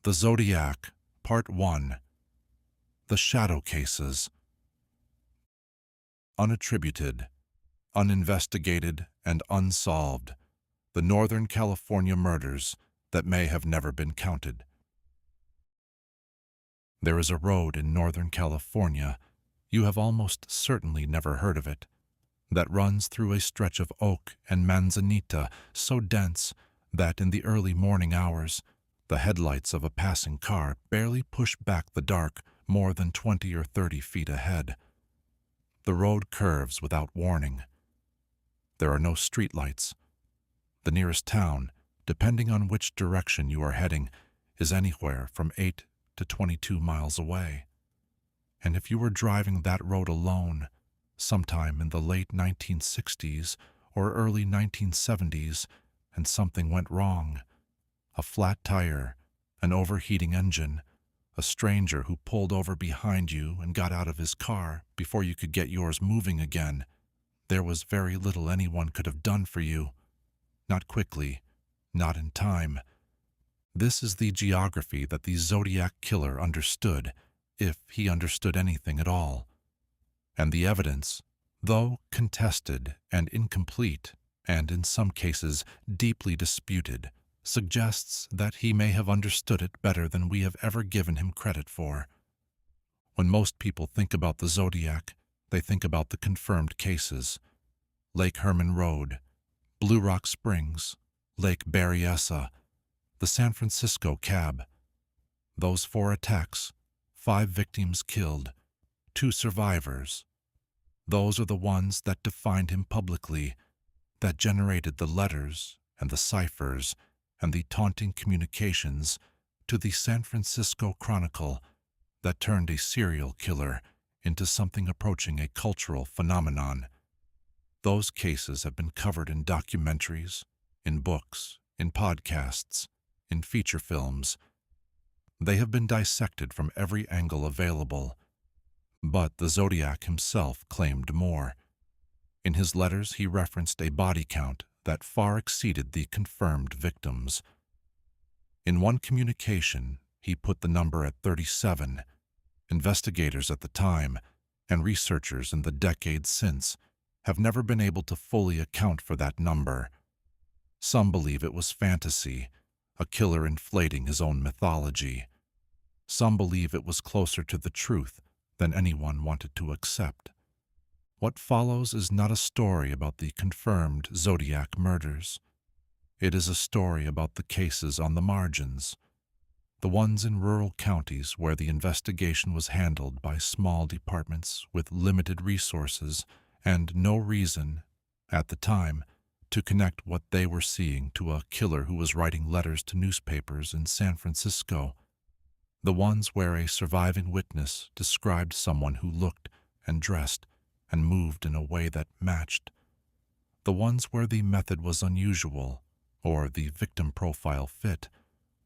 The Zodiac, Part 1. The Shadow Cases. Unattributed, uninvestigated, and unsolved. The Northern California murders that may have never been counted. There is a road in Northern California, you have almost certainly never heard of it, that runs through a stretch of oak and manzanita so dense that in the early morning hours, the headlights of a passing car barely push back the dark more than 20 or 30 feet ahead. The road curves without warning. There are no streetlights. The nearest town, depending on which direction you are heading, is anywhere from 8 to 22 miles away. And if you were driving that road alone, sometime in the late 1960s or early 1970s, and something went wrong, a flat tire, an overheating engine, a stranger who pulled over behind you and got out of his car before you could get yours moving again, there was very little anyone could have done for you. Not quickly, not in time. This is the geography that the Zodiac killer understood, if he understood anything at all. And the evidence, though contested and incomplete, and in some cases deeply disputed, suggests that he may have understood it better than we have ever given him credit for. When most people think about the Zodiac, they think about the confirmed cases: Lake Herman Road, Blue Rock Springs, Lake Berryessa, the San Francisco cab. Those 4 attacks, 5 victims killed, 2 survivors. Those are the ones that defined him publicly, that generated the letters and the ciphers and the taunting communications to the San Francisco Chronicle that turned a serial killer into something approaching a cultural phenomenon. Those cases have been covered in documentaries, in books, in podcasts, in feature films. They have been dissected from every angle available. But the Zodiac himself claimed more. In his letters, he referenced a body count that far exceeded the confirmed victims. In one communication, he put the number at 37. Investigators at the time, and researchers in the decades since, have never been able to fully account for that number. Some believe it was fantasy, a killer inflating his own mythology. Some believe it was closer to the truth than anyone wanted to accept. What follows is not a story about the confirmed Zodiac murders. It is a story about the cases on the margins, the ones in rural counties where the investigation was handled by small departments with limited resources and no reason, at the time, to connect what they were seeing to a killer who was writing letters to newspapers in San Francisco. The ones where a surviving witness described someone who looked and dressed and moved in a way that matched. The ones where the method was unusual, or the victim profile fit,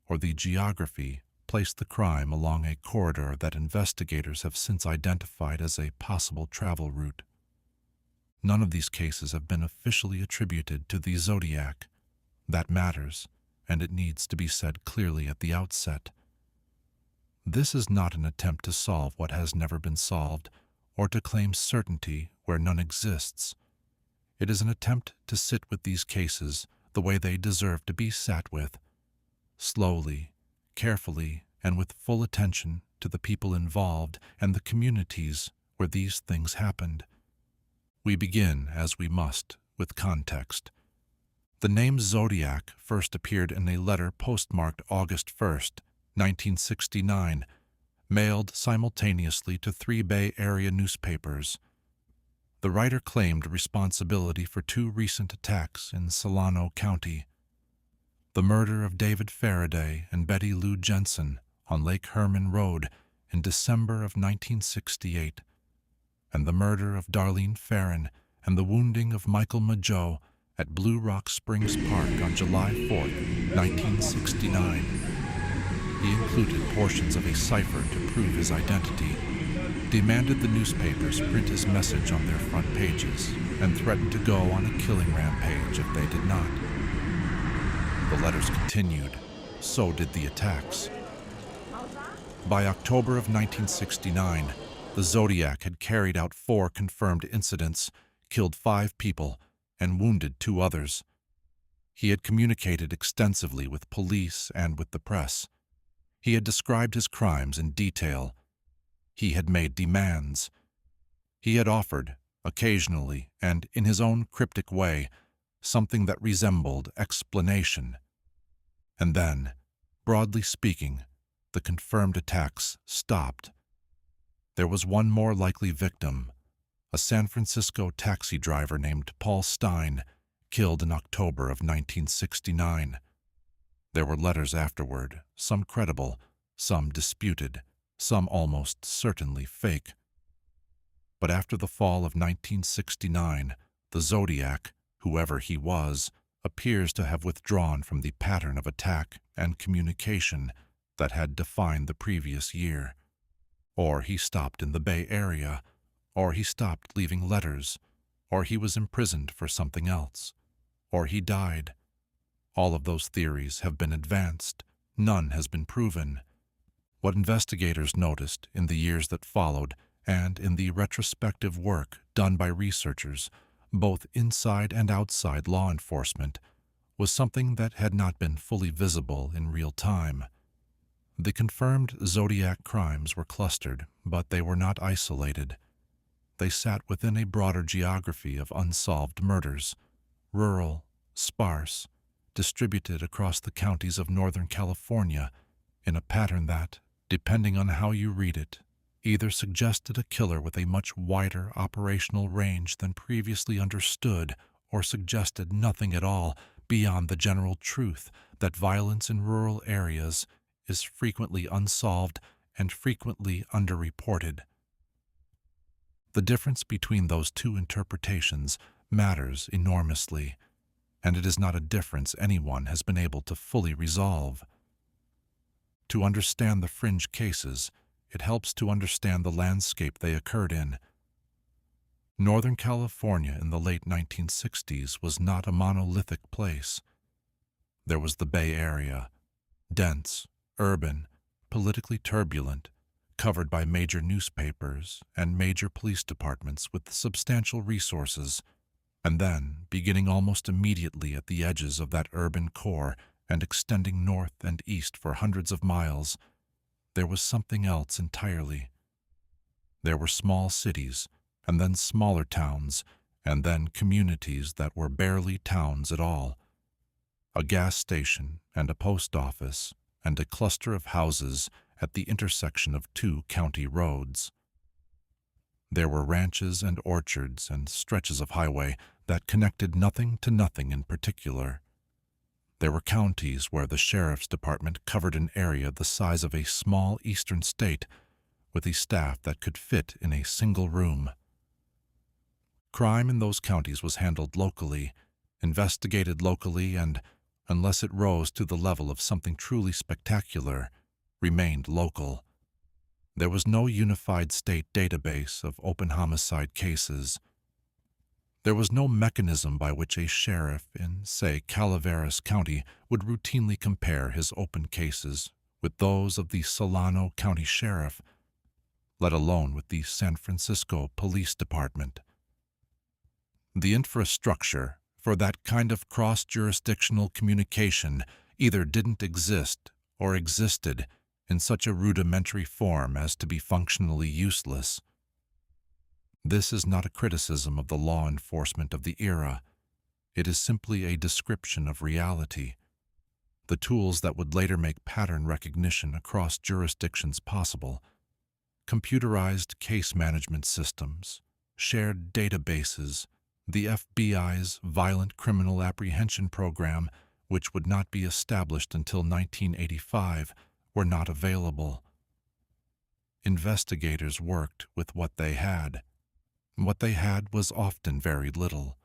or the geography placed the crime along a corridor that investigators have since identified as a possible travel route. None of these cases have been officially attributed to the Zodiac. That matters, and it needs to be said clearly at the outset. This is not an attempt to solve what has never been solved, or to claim certainty where none exists. It is an attempt to sit with these cases the way they deserve to be sat with, slowly, carefully, and with full attention to the people involved and the communities where these things happened. We begin, as we must, with context. The name Zodiac first appeared in a letter postmarked August 1st, 1969, mailed simultaneously to 3 Bay Area newspapers. The writer claimed responsibility for 2 recent attacks in Solano County: the murder of David Faraday and Betty Lou Jensen on Lake Herman Road in December of 1968, and the murder of Darlene Farron and the wounding of Michael Mageau at Blue Rock Springs Park on July 4, 1969. He included portions of a cipher to prove his identity, demanded the newspapers print his message on their front pages, and threatened to go on a killing rampage if they did not. The letters continued. So did the attacks. By October of 1969, the Zodiac had carried out 4 confirmed incidents, killed 5 people, and wounded 2 others. He had communicated extensively with police and with the press. He had described his crimes in detail. He had made demands. He had offered, occasionally and in his own cryptic way, something that resembled explanation. And then, broadly speaking, the confirmed attacks stopped. There was one more likely victim, a San Francisco taxi driver named Paul Stein, killed in October of 1969. There were letters afterward, some credible, some disputed, some almost certainly fake. But after the fall of 1969, the Zodiac, whoever he was, appears to have withdrawn from the pattern of attack and communication that had defined the previous year. Or he stopped in the Bay Area, or he stopped leaving letters, or he was imprisoned for something else, or he died. All of those theories have been advanced. None has been proven. What investigators noticed in the years that followed and in the retrospective work done by researchers, both inside and outside law enforcement, was something that had not been fully visible in real time. The confirmed Zodiac crimes were clustered, but they were not isolated. They sat within a broader geography of unsolved murders, rural, sparse, distributed across the counties of Northern California in a pattern that, depending on how you read it, either suggested a killer with a much wider operational range than previously understood or suggested nothing at all beyond the general truth that violence in rural areas is frequently unsolved and frequently underreported. The difference between those two interpretations matters enormously, and it is not a difference anyone has been able to fully resolve. To understand the fringe cases, it helps to understand the landscape they occurred in. Northern California in the late 1960s was not a monolithic place. There was the Bay Area, dense, urban, politically turbulent, covered by major newspapers and major police departments with substantial resources, and then, beginning almost immediately at the edges of that urban core and extending north and east for hundreds of miles, there was something else entirely. There were small cities, and then smaller towns, and then communities that were barely towns at all. A gas station and a post office and a cluster of houses at the intersection of 2 county roads. There were ranches and orchards and stretches of highway that connected nothing to nothing in particular. There were counties where the sheriff's department covered an area the size of a small eastern state with a staff that could fit in a single room. Crime in those counties was handled locally, investigated locally, and, unless it rose to the level of something truly spectacular, remained local. There was no unified state database of open homicide cases. There was no mechanism by which a sheriff in, say, Calaveras County would routinely compare his open cases with those of the Solano County Sheriff, let alone with the San Francisco Police Department. The infrastructure for that kind of cross-jurisdictional communication either didn't exist or existed in such a rudimentary form as to be functionally useless. This is not a criticism of the law enforcement of the era. It is simply a description of reality. The tools that would later make pattern recognition across jurisdictions possible, computerized case management systems, shared databases, the FBI's Violent Criminal Apprehension Program, which would not be established until 1985, were not available. Investigators worked with what they had. What they had was often very little.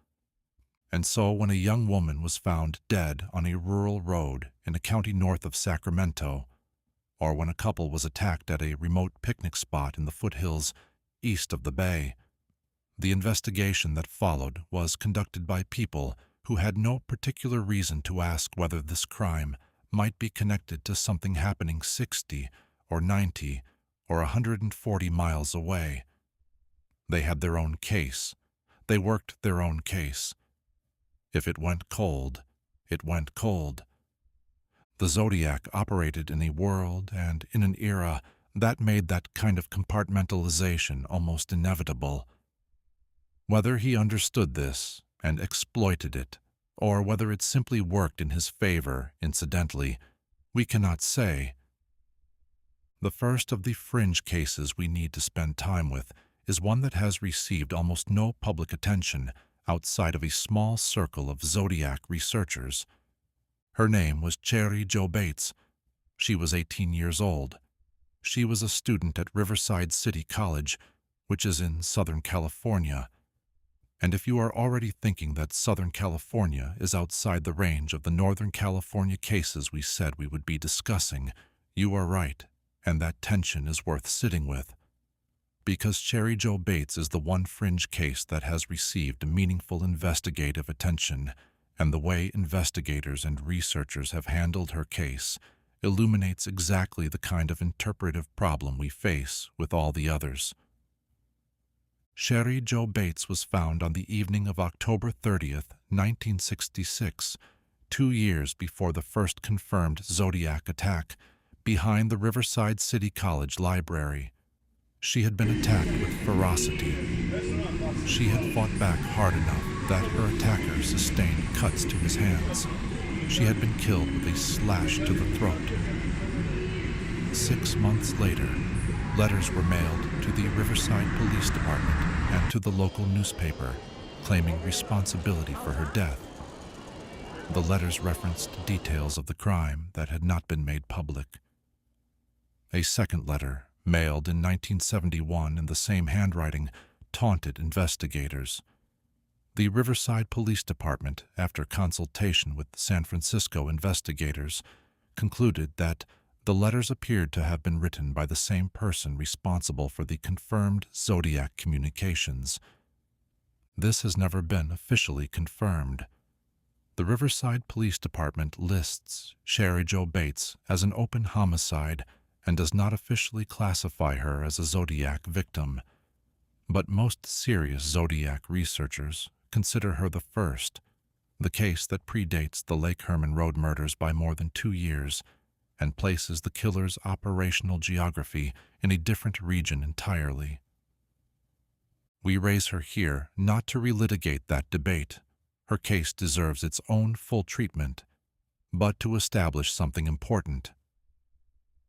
And so when a young woman was found dead on a rural road in a county north of Sacramento, or when a couple was attacked at a remote picnic spot in the foothills east of the Bay, the investigation that followed was conducted by people who had no particular reason to ask whether this crime might be connected to something happening 60 or 90 or 140 miles away. They had their own case. They worked their own case. If it went cold, it went cold. The Zodiac operated in a world and in an era that made that kind of compartmentalization almost inevitable. Whether he understood this and exploited it, or whether it simply worked in his favor incidentally, we cannot say. The first of the fringe cases we need to spend time with is one that has received almost no public attention outside of a small circle of Zodiac researchers. Her name was Cherry Jo Bates. She was 18 years old. She was a student at Riverside City College, which is in Southern California. And if you are already thinking that Southern California is outside the range of the Northern California cases we said we would be discussing, you are right, and that tension is worth sitting with. Because Cherry Jo Bates is the one fringe case that has received meaningful investigative attention, and the way investigators and researchers have handled her case illuminates exactly the kind of interpretive problem we face with all the others. Cherry Jo Bates was found on the evening of October 30th, 1966, 2 years before the first confirmed Zodiac attack, behind the Riverside City College library. She had been attacked with ferocity. She had fought back hard enough that her attacker sustained cuts to his hands. She had been killed with a slash to the throat. 6 months later, letters were mailed to the Riverside Police Department and to the local newspaper, claiming responsibility for her death. The letters referenced details of the crime that had not been made public. A second letter, mailed in 1971 in the same handwriting, taunted investigators. The Riverside Police Department, after consultation with San Francisco investigators, concluded that the letters appeared to have been written by the same person responsible for the confirmed Zodiac communications. This has never been officially confirmed. The Riverside Police Department lists Cherry Jo Bates as an open homicide and does not officially classify her as a Zodiac victim. But most serious Zodiac researchers consider her the first, the case that predates the Lake Herman Road murders by more than 2 years and places the killer's operational geography in a different region entirely. We raise her here not to relitigate that debate. Her case deserves its own full treatment, but to establish something important.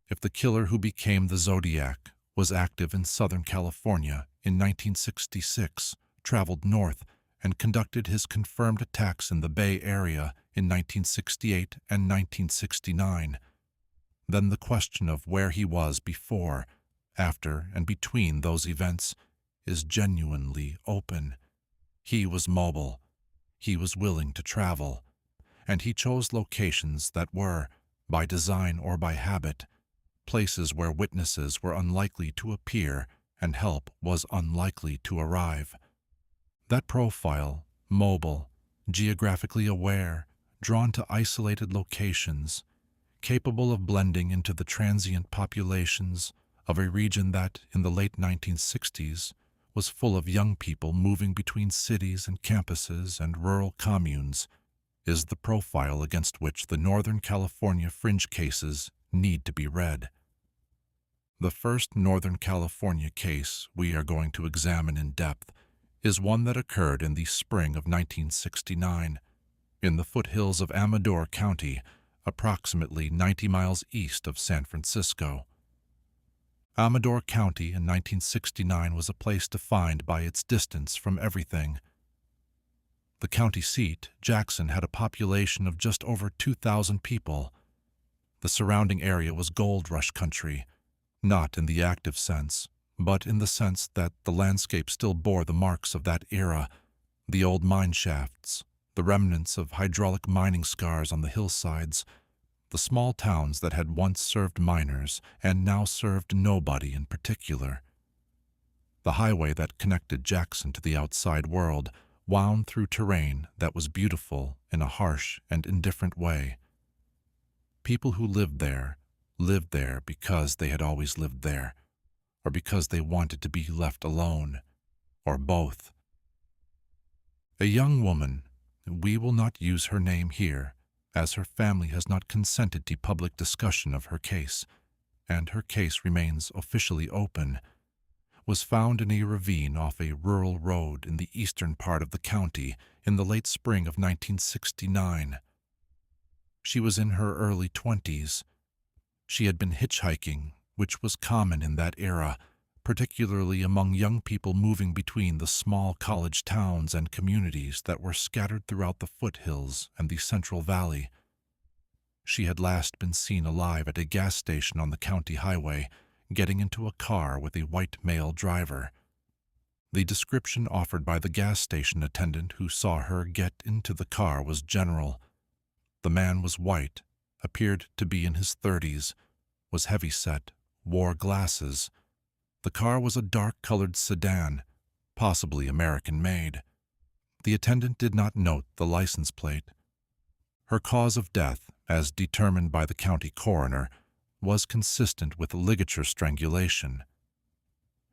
If the killer who became the Zodiac was active in Southern California in 1966, traveled north, and conducted his confirmed attacks in the Bay Area in 1968 and 1969, then the question of where he was before, after, and between those events is genuinely open. He was mobile. He was willing to travel. And he chose locations that were, by design or by habit, places where witnesses were unlikely to appear and help was unlikely to arrive. That profile, mobile, geographically aware, drawn to isolated locations, capable of blending into the transient populations of a region that, in the late 1960s, was full of young people moving between cities and campuses and rural communes, is the profile against which the Northern California fringe cases need to be read. The first Northern California case we are going to examine in depth is one that occurred in the spring of 1969, in the foothills of Amador County, approximately 90 miles east of San Francisco. Amador County in 1969 was a place defined by its distance from everything. The county seat, Jackson, had a population of just over 2,000 people. The surrounding area was gold rush country, not in the active sense, but in the sense that the landscape still bore the marks of that era, the old mine shafts, the remnants of hydraulic mining scars on the hillsides, the small towns that had once served miners and now served nobody in particular. The highway that connected Jackson to the outside world wound through terrain that was beautiful in a harsh and indifferent way. People who lived there lived there because they had always lived there, or because they wanted to be left alone, or both. A young woman, we will not use her name here, as her family has not consented to public discussion of her case, and her case remains officially open, was found in a ravine off a rural road in the eastern part of the county in the late spring of 1969. She was in her early 20s. She had been hitchhiking, which was common in that era, particularly among young people moving between the small college towns and communities that were scattered throughout the foothills and the Central Valley. She had last been seen alive at a gas station on the county highway, getting into a car with a white male driver. The description offered by the gas station attendant who saw her get into the car was general. The man was white, appeared to be in his 30s, was heavy-set, wore glasses. The car was a dark-colored sedan, possibly American-made. The attendant did not note the license plate. Her cause of death, as determined by the county coroner, was consistent with ligature strangulation.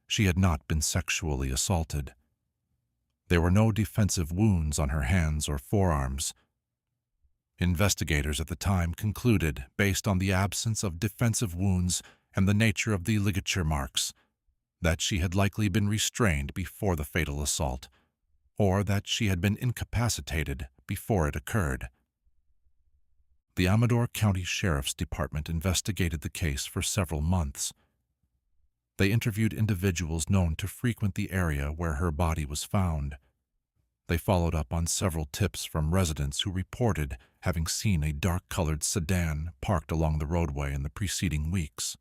She had not been sexually assaulted. There were no defensive wounds on her hands or forearms. Investigators at the time concluded, based on the absence of defensive wounds and the nature of the ligature marks, that she had likely been restrained before the fatal assault, or that she had been incapacitated before it occurred. The Amador County Sheriff's Department investigated the case for several months. They interviewed individuals known to frequent the area where her body was found. They followed up on several tips from residents who reported having seen a dark-colored sedan parked along the roadway in the preceding weeks.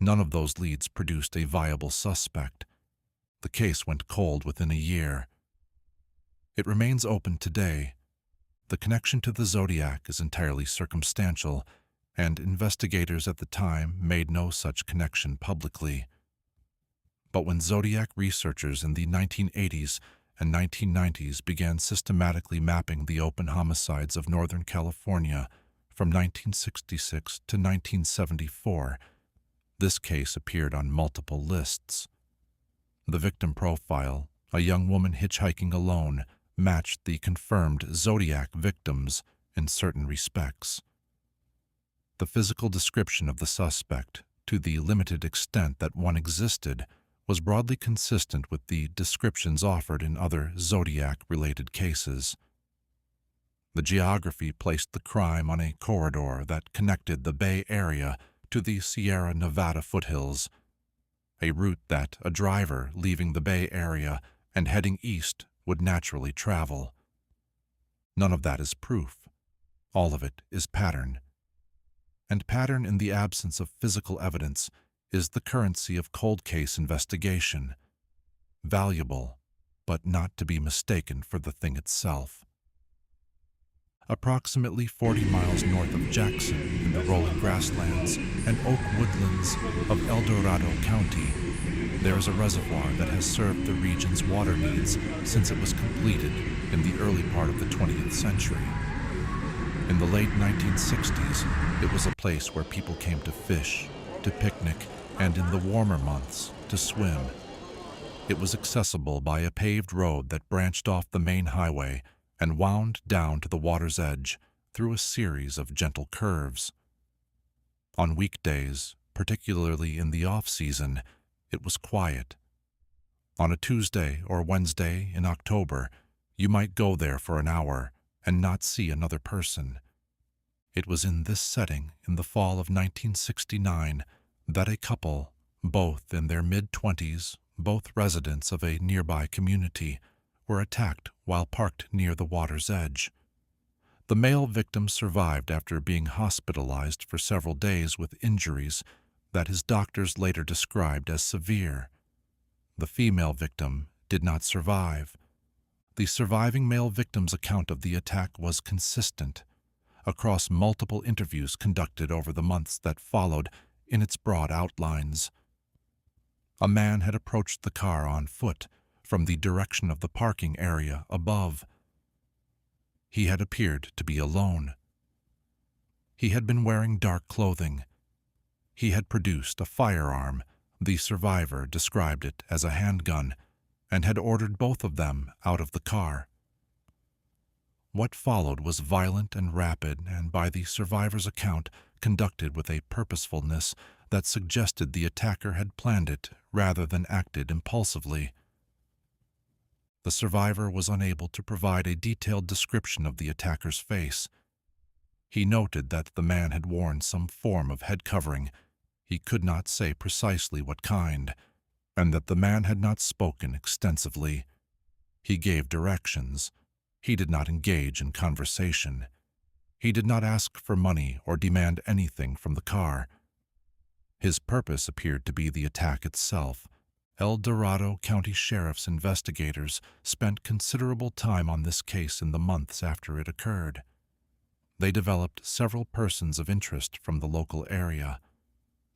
None of those leads produced a viable suspect. The case went cold within a year. It remains open today. The connection to the Zodiac is entirely circumstantial, and investigators at the time made no such connection publicly. But when Zodiac researchers in the 1980s and 1990s began systematically mapping the open homicides of Northern California from 1966 to 1974, this case appeared on multiple lists. The victim profile, a young woman hitchhiking alone, matched the confirmed Zodiac victims in certain respects. The physical description of the suspect, to the limited extent that one existed, was broadly consistent with the descriptions offered in other Zodiac-related cases. The geography placed the crime on a corridor that connected the Bay Area to the Sierra Nevada foothills, a route that a driver leaving the Bay Area and heading east would naturally travel. None of that is proof. All of it is pattern. And pattern in the absence of physical evidence is the currency of cold case investigation, valuable, but not to be mistaken for the thing itself. Approximately 40 miles north of Jackson, in the rolling grasslands and oak woodlands of El Dorado County, there is a reservoir that has served the region's water needs since it was completed in the early part of the 20th century. In the late 1960s, it was a place where people came to fish, to picnic, and in the warmer months, to swim. It was accessible by a paved road that branched off the main highway and wound down to the water's edge through a series of gentle curves. On weekdays, particularly in the off-season, it was quiet. On a Tuesday or Wednesday in October, you might go there for an hour and not see another person. It was in this setting, in the fall of 1969, that a couple, both in their mid-20s, both residents of a nearby community, were attacked while parked near the water's edge. The male victim survived after being hospitalized for several days with injuries that his doctors later described as severe. The female victim did not survive. The surviving male victim's account of the attack was consistent across multiple interviews conducted over the months that followed in its broad outlines. A man had approached the car on foot from the direction of the parking area above. He had appeared to be alone. He had been wearing dark clothing, He had produced a firearm. The survivor described it as a handgun and had ordered both of them out of the car. What followed was violent and rapid, and by the survivor's account, conducted with a purposefulness that suggested the attacker had planned it rather than acted impulsively. The survivor was unable to provide a detailed description of the attacker's face. He noted that the man had worn some form of head covering. He could not say precisely what kind, and that the man had not spoken extensively. He gave directions. He did not engage in conversation. He did not ask for money or demand anything from the car. His purpose appeared to be the attack itself. El Dorado County Sheriff's investigators spent considerable time on this case in the months after it occurred. They developed several persons of interest from the local area.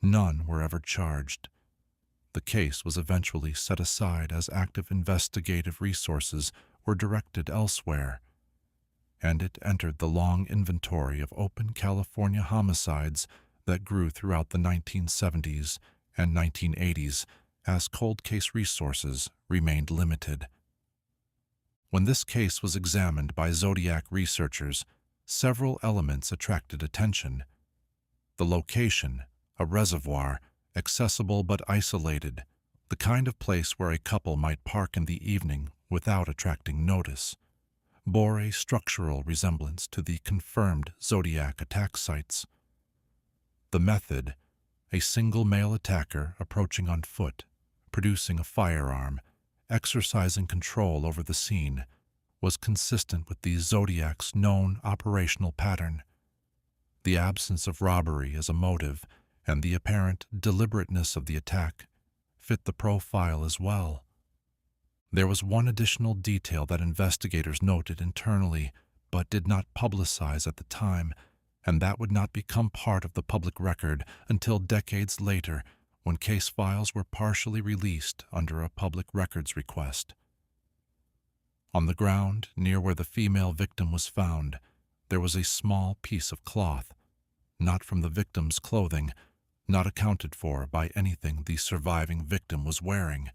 None were ever charged. The case was eventually set aside as active investigative resources were directed elsewhere, and it entered the long inventory of open California homicides that grew throughout the 1970s and 1980s as cold case resources remained limited. When this case was examined by Zodiac researchers, several elements attracted attention. The location, a reservoir, accessible but isolated, the kind of place where a couple might park in the evening without attracting notice, bore a structural resemblance to the confirmed Zodiac attack sites. The method, a single male attacker approaching on foot, producing a firearm, exercising control over the scene, was consistent with the Zodiac's known operational pattern. The absence of robbery as a motive and the apparent deliberateness of the attack fit the profile as well. There was one additional detail that investigators noted internally but did not publicize at the time, and that would not become part of the public record until decades later when case files were partially released under a public records request. On the ground, near where the female victim was found, there was a small piece of cloth, not from the victim's clothing, not accounted for by anything the surviving victim was wearing.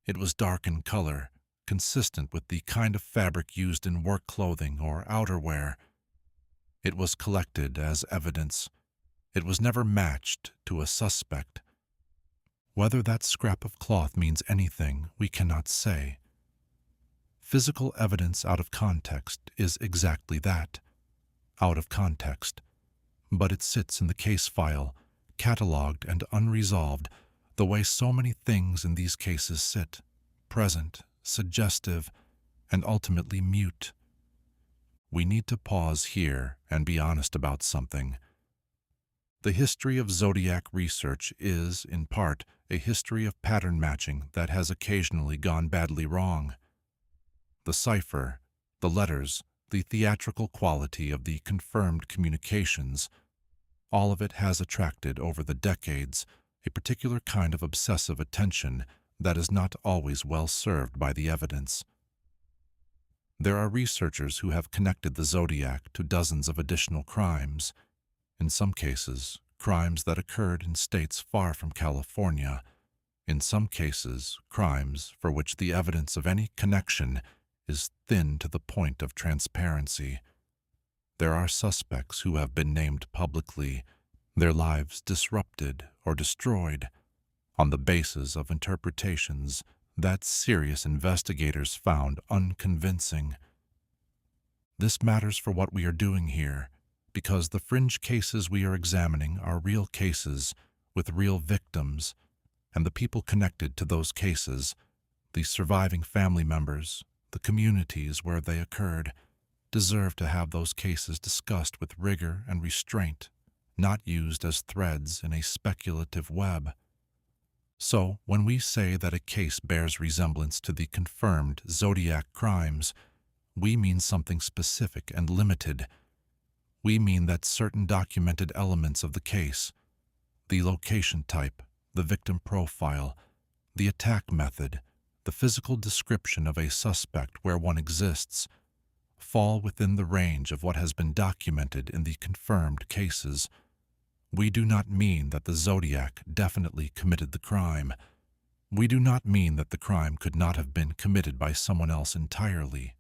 It was dark in color, consistent with the kind of fabric used in work clothing or outerwear. It was collected as evidence. It was never matched to a suspect. Whether that scrap of cloth means anything, we cannot say. Physical evidence out of context is exactly that, out of context. But it sits in the case file, catalogued and unresolved, the way so many things in these cases sit, present, suggestive, and ultimately mute. We need to pause here and be honest about something. The history of Zodiac research is, in part, a history of pattern matching that has occasionally gone badly wrong. The cipher, the letters, the theatrical quality of the confirmed communications, all of it has attracted over the decades a particular kind of obsessive attention that is not always well served by the evidence. There are researchers who have connected the Zodiac to dozens of additional crimes, in some cases, crimes that occurred in states far from California, in some cases, crimes for which the evidence of any connection is thin to the point of transparency. There are suspects who have been named publicly, their lives disrupted or destroyed, on the basis of interpretations that serious investigators found unconvincing. This matters for what we are doing here, because the fringe cases we are examining are real cases with real victims, and the people connected to those cases, the surviving family members, the communities where they occurred, deserve to have those cases discussed with rigor and restraint, not used as threads in a speculative web. So, when we say that a case bears resemblance to the confirmed Zodiac crimes, we mean something specific and limited. We mean that certain documented elements of the case, the location type, the victim profile, the attack method, the physical description of a suspect where one exists, fall within the range of what has been documented in the confirmed cases. We do not mean that the Zodiac definitely committed the crime. We do not mean that the crime could not have been committed by someone else entirely.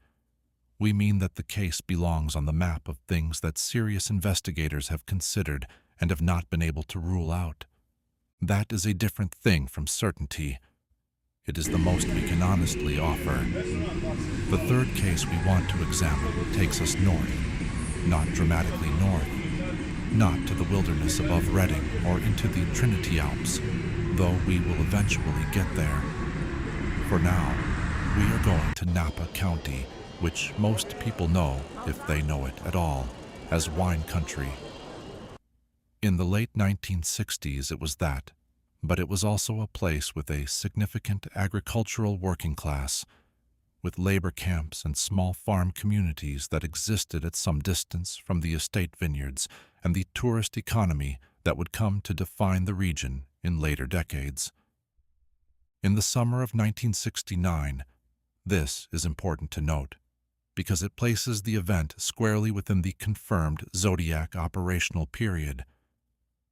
We mean that the case belongs on the map of things that serious investigators have considered and have not been able to rule out. That is a different thing from certainty. It is the most we can honestly offer. The third case we want to examine takes us north, not dramatically north, not to the wilderness above Reading or into the Trinity Alps, though we will eventually get there. For now, we are going to Napa County, which most people know, if they know it at all, as wine country. In the late 1960s it was that, but it was also a place with a significant agricultural working class, with labor camps and small farm communities that existed at some distance from the estate vineyards and the tourist economy that would come to define the region in later decades. In the summer of 1969, this is important to note, because it places the event squarely within the confirmed Zodiac operational period.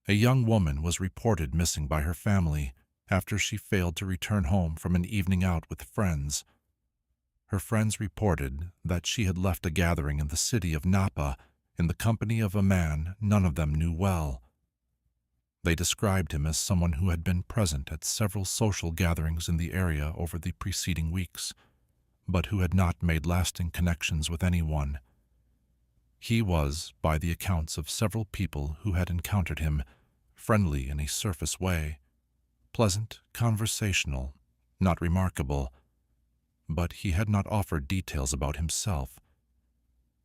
A young woman was reported missing by her family after she failed to return home from an evening out with friends. Her friends reported that she had left a gathering in the city of Napa in the company of a man none of them knew well. They described him as someone who had been present at several social gatherings in the area over the preceding weeks, but who had not made lasting connections with anyone. He was, by the accounts of several people who had encountered him, friendly in a surface way, pleasant, conversational, not remarkable, but he had not offered details about himself.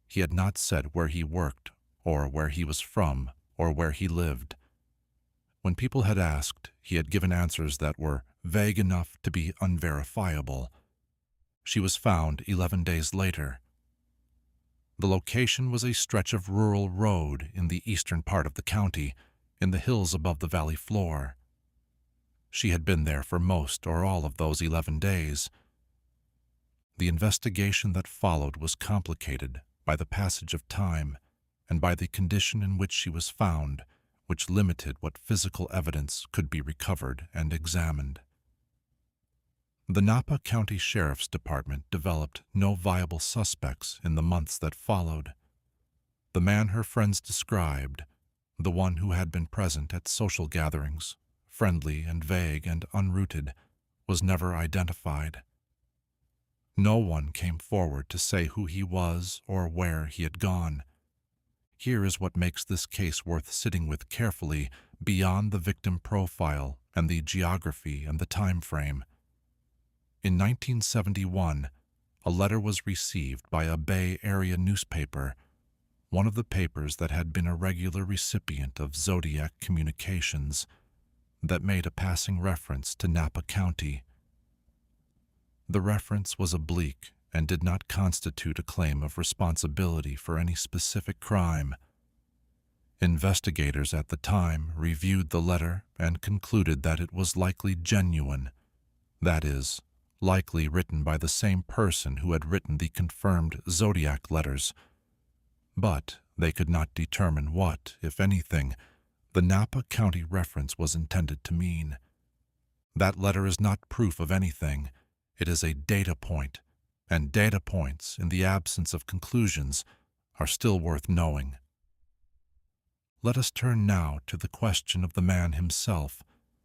He had not said where he worked, or where he was from, or where he lived. When people had asked, he had given answers that were vague enough to be unverifiable. She was found 11 days later. The location was a stretch of rural road in the eastern part of the county, in the hills above the valley floor. She had been there for most or all of those 11 days. The investigation that followed was complicated by the passage of time and by the condition in which she was found, which limited what physical evidence could be recovered and examined. The Napa County Sheriff's Department developed no viable suspects in the months that followed. The man her friends described, the one who had been present at social gatherings, friendly and vague and unrooted, was never identified. No one came forward to say who he was or where he had gone. Here is what makes this case worth sitting with carefully beyond the victim profile and the geography and the time frame. In 1971, a letter was received by a Bay Area newspaper, one of the papers that had been a regular recipient of Zodiac communications, that made a passing reference to Napa County. The reference was oblique and did not constitute a claim of responsibility for any specific crime. Investigators at the time reviewed the letter and concluded that it was likely genuine, that is, likely written by the same person who had written the confirmed Zodiac letters. But they could not determine what, if anything, the Napa County reference was intended to mean. That letter is not proof of anything. It is a data point, and data points, in the absence of conclusions, are still worth knowing. Let us turn now to the question of the man himself,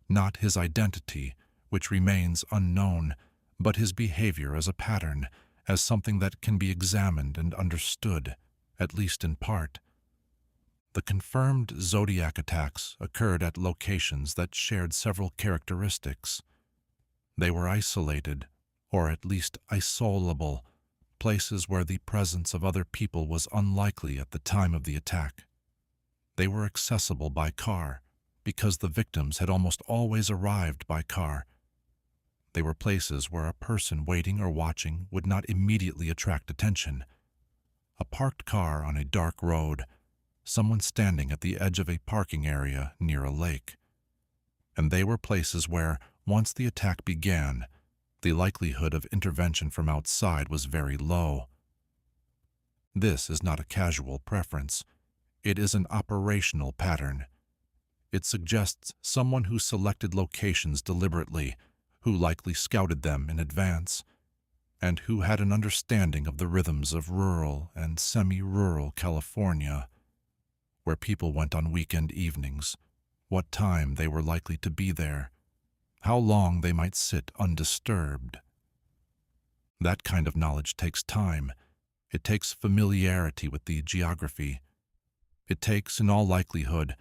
not his identity, which remains unknown, but his behavior as a pattern, as something that can be examined and understood, at least in part. The confirmed Zodiac attacks occurred at locations that shared several characteristics. They were isolated, or at least isolable, places where the presence of other people was unlikely at the time of the attack. They were accessible by car, because the victims had almost always arrived by car. They were places where a person waiting or watching would not immediately attract attention. A parked car on a dark road, someone standing at the edge of a parking area near a lake. And they were places where, once the attack began, the likelihood of intervention from outside was very low. This is not a casual preference. It is an operational pattern. It suggests someone who selected locations deliberately, who likely scouted them in advance, and who had an understanding of the rhythms of rural and semi-rural California, where people went on weekend evenings, what time they were likely to be there, how long they might sit undisturbed. That kind of knowledge takes time. It takes familiarity with the geography. It takes, in all likelihood,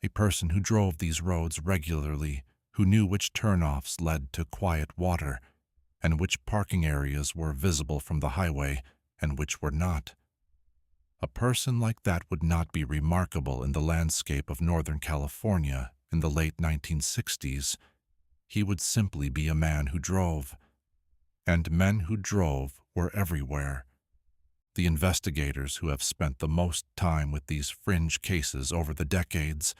a person who drove these roads regularly, who knew which turnoffs led to quiet water, and which parking areas were visible from the highway and which were not. A person like that would not be remarkable in the landscape of Northern California in the late 1960s. He would simply be a man who drove. And men who drove were everywhere. The investigators who have spent the most time with these fringe cases over the decades,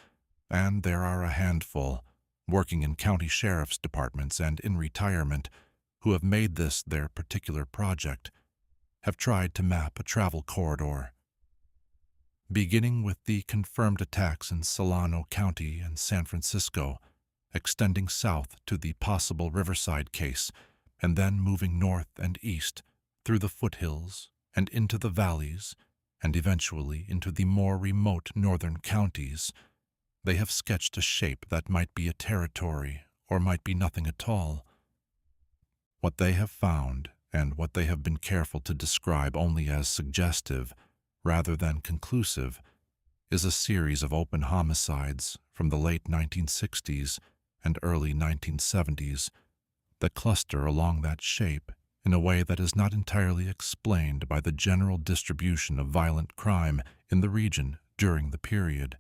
and there are a handful, working in county sheriff's departments and in retirement, who have made this their particular project, have tried to map a travel corridor. Beginning with the confirmed attacks in Solano County and San Francisco, extending south to the possible Riverside case, and then moving north and east through the foothills and into the valleys, and eventually into the more remote northern counties, they have sketched a shape that might be a territory or might be nothing at all. What they have found, and what they have been careful to describe only as suggestive rather than conclusive, is a series of open homicides from the late 1960s and early 1970s that cluster along that shape in a way that is not entirely explained by the general distribution of violent crime in the region during the period.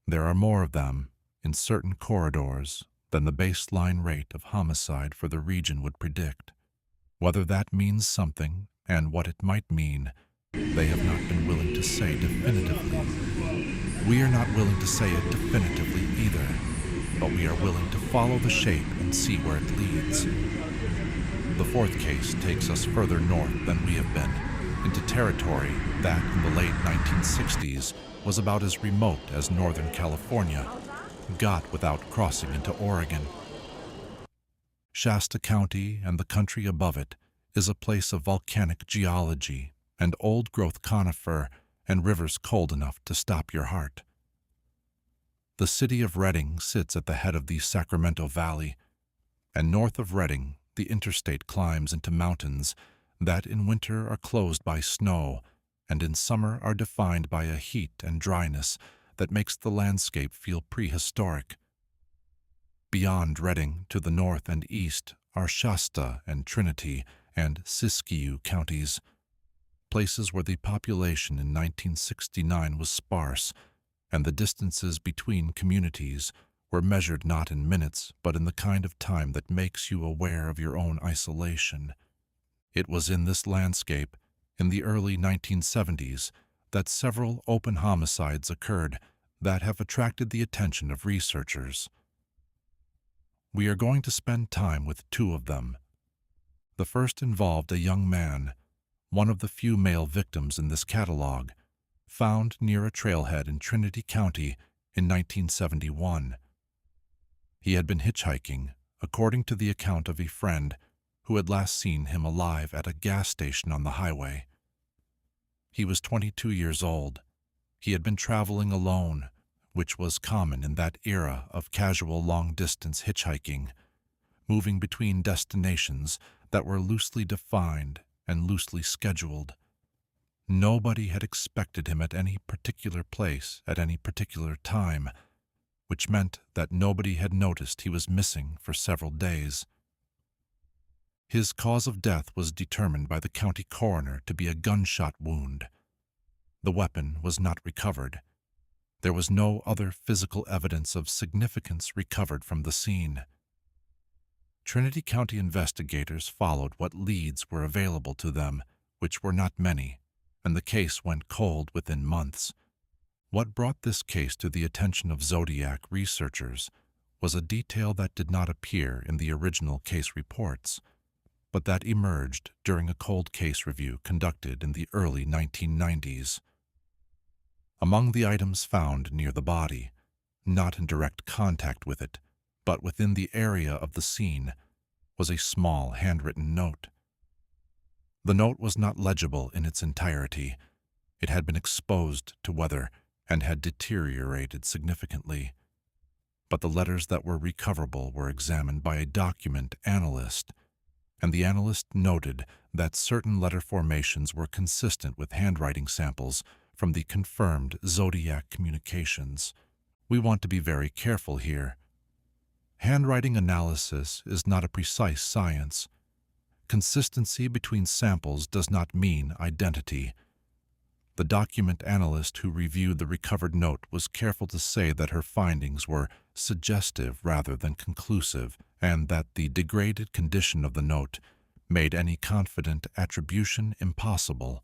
There are more of them in certain corridors than the baseline rate of homicide for the region would predict. Whether that means something and what it might mean, they have not been willing to say definitively. We are not willing to say it definitively either, but we are willing to follow the shape and see where it leads. The fourth case takes us further north than we have been, into territory that in the late 1960s was about as remote as Northern California, got without crossing into Oregon. Shasta County and the country above it is a place of volcanic geology and old-growth conifer and rivers cold enough to stop your heart. The city of Redding sits at the head of the Sacramento Valley, and north of Redding, the interstate climbs into mountains that in winter are closed by snow and in summer are defined by a heat and dryness that makes the landscape feel prehistoric. Beyond Redding, to the north and east, are Shasta and Trinity and Siskiyou counties, places where the population in 1969 was sparse, and the distances between communities were measured not in minutes but in the kind of time that makes you aware of your own isolation. It was in this landscape, in the early 1970s, that several open homicides occurred that have attracted the attention of researchers. We are going to spend time with two of them. The first involved a young man, one of the few male victims in this catalog, found near a trailhead in Trinity County in 1971. He had been hitchhiking, according to the account of a friend who had last seen him alive at a gas station on the highway. He was 22 years old. He had been traveling alone, which was common in that era of casual long-distance hitchhiking, moving between destinations that were loosely defined and loosely scheduled. Nobody had expected him at any particular place at any particular time, which meant that nobody had noticed he was missing for several days. His cause of death was determined by the county coroner to be a gunshot wound. The weapon was not recovered. There was no other physical evidence of significance recovered from the scene. Trinity County investigators followed what leads were available to them, which were not many, and the case went cold within months. What brought this case to the attention of Zodiac researchers was a detail that did not appear in the original case reports, but that emerged during a cold case review conducted in the early 1990s. Among the items found near the body, not in direct contact with it, but within the area of the scene, was a small handwritten note. The note was not legible in its entirety. It had been exposed to weather and had deteriorated significantly. But the letters that were recoverable were examined by a document analyst, and the analyst noted that certain letter formations were consistent with handwriting samples from the confirmed Zodiac communications. We want to be very careful here. Handwriting analysis is not a precise science. Consistency between samples does not mean identity. The document analyst who reviewed the recovered note was careful to say that her findings were suggestive rather than conclusive, and that the degraded condition of the note made any confident attribution impossible.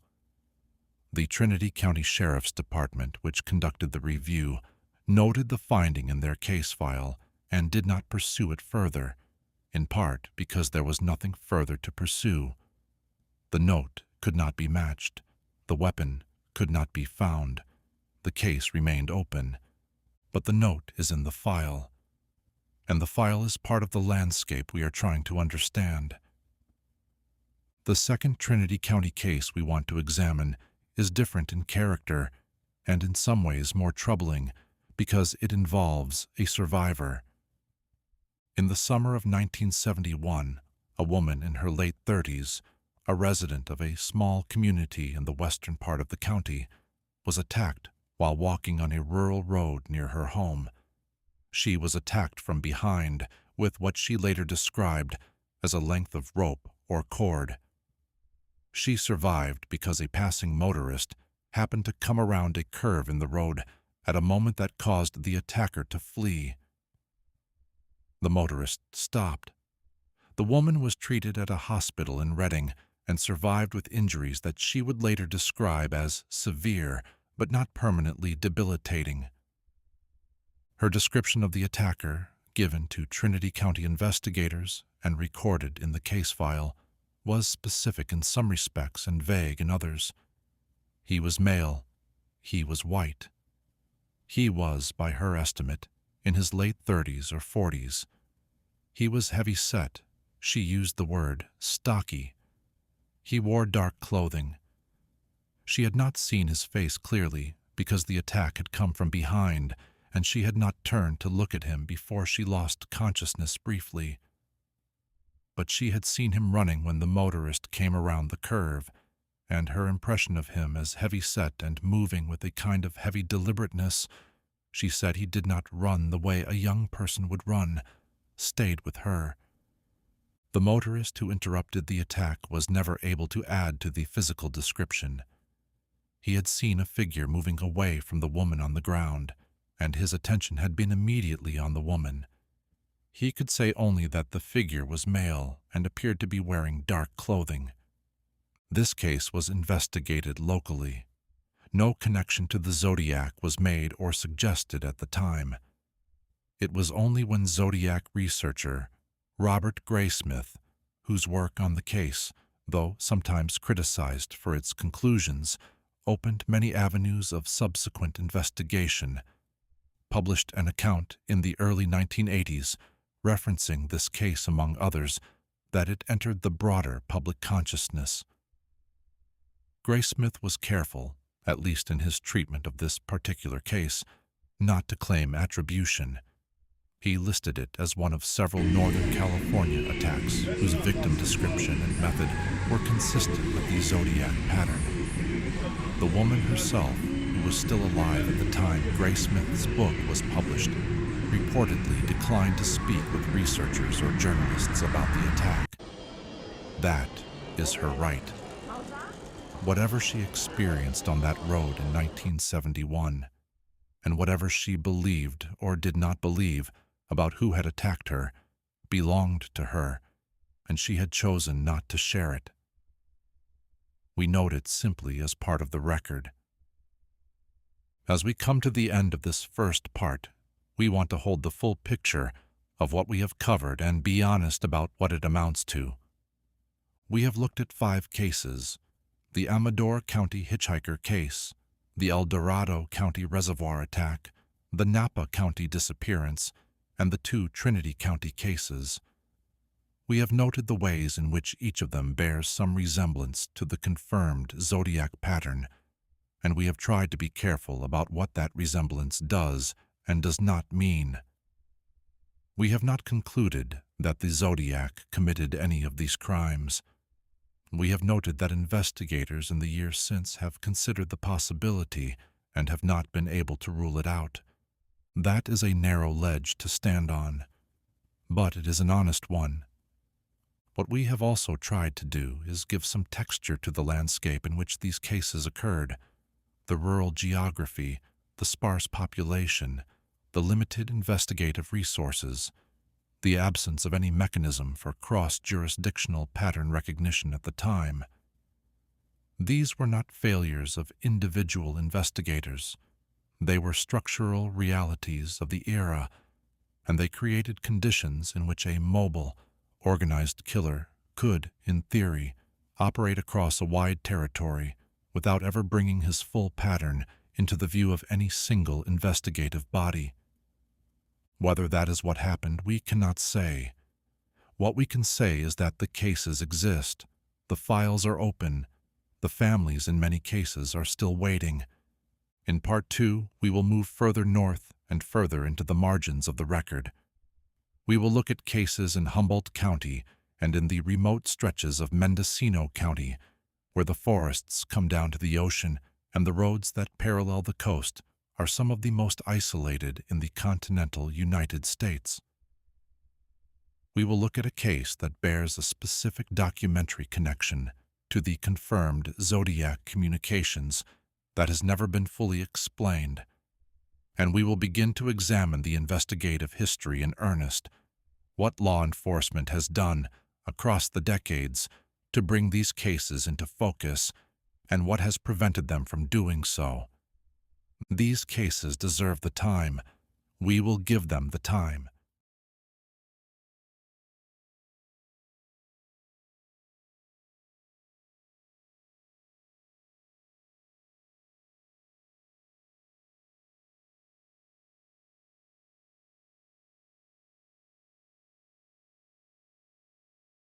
The Trinity County Sheriff's Department, which conducted the review, noted the finding in their case file and did not pursue it further, in part because there was nothing further to pursue. The note could not be matched. The weapon could not be found. The case remained open. But the note is in the file, and the file is part of the landscape we are trying to understand. The second Trinity County case we want to examine is different in character and in some ways more troubling because it involves a survivor. In the summer of 1971, a woman in her late 30s, a resident of a small community in the western part of the county, was attacked while walking on a rural road near her home. She was attacked from behind with what she later described as a length of rope or cord. She survived because a passing motorist happened to come around a curve in the road at a moment that caused the attacker to flee. The motorist stopped. The woman was treated at a hospital in Reading and survived with injuries that she would later describe as severe but not permanently debilitating. Her description of the attacker, given to Trinity County investigators and recorded in the case file, was specific in some respects and vague in others. He was male. He was white. He was, by her estimate, in his late 30s or 40s. He was heavy-set. She used the word stocky. He wore dark clothing. She had not seen his face clearly because the attack had come from behind, and she had not turned to look at him before she lost consciousness briefly. But she had seen him running when the motorist came around the curve, and her impression of him as heavy-set and moving with a kind of heavy deliberateness, she said he did not run the way a young person would run, stayed with her. The motorist who interrupted the attack was never able to add to the physical description. He had seen a figure moving away from the woman on the ground, and his attention had been immediately on the woman. He could say only that the figure was male and appeared to be wearing dark clothing. This case was investigated locally. No connection to the Zodiac was made or suggested at the time. It was only when Zodiac researcher Robert Graysmith, whose work on the case, though sometimes criticized for its conclusions, opened many avenues of subsequent investigation, published an account in the early 1980s referencing this case among others, that it entered the broader public consciousness. Graysmith was careful, at least in his treatment of this particular case, not to claim attribution. He listed it as one of several Northern California attacks whose victim description and method were consistent with the Zodiac pattern. The woman herself, who was still alive at the time Graysmith's book was published, reportedly declined to speak with researchers or journalists about the attack. That is her right. Whatever she experienced on that road in 1971, and whatever she believed or did not believe about who had attacked her, belonged to her, and she had chosen not to share it. We note it simply as part of the record. As we come to the end of this first part, we want to hold the full picture of what we have covered and be honest about what it amounts to. We have looked at 5 cases: the Amador County hitchhiker case, the El Dorado County reservoir attack, the Napa County disappearance, and the two Trinity County cases. We have noted the ways in which each of them bears some resemblance to the confirmed Zodiac pattern, and we have tried to be careful about what that resemblance does and does not mean. We have not concluded that the Zodiac committed any of these crimes. We have noted that investigators in the years since have considered the possibility and have not been able to rule it out. That is a narrow ledge to stand on, but it is an honest one. What we have also tried to do is give some texture to the landscape in which these cases occurred, the rural geography, the sparse population, the limited investigative resources, the absence of any mechanism for cross-jurisdictional pattern recognition at the time. These were not failures of individual investigators. They were structural realities of the era, and they created conditions in which a mobile, organized killer could, in theory, operate across a wide territory without ever bringing his full pattern into the view of any single investigative body. Whether that is what happened, we cannot say. What we can say is that the cases exist, the files are open, the families in many cases are still waiting. In Part 2, we will move further north and further into the margins of the record. We will look at cases in Humboldt County and in the remote stretches of Mendocino County, where the forests come down to the ocean and the roads that parallel the coast are some of the most isolated in the continental United States. We will look at a case that bears a specific documentary connection to the confirmed Zodiac communications that has never been fully explained, and we will begin to examine the investigative history in earnest, what law enforcement has done across the decades to bring these cases into focus, and what has prevented them from doing so. These cases deserve the time. We will give them the time.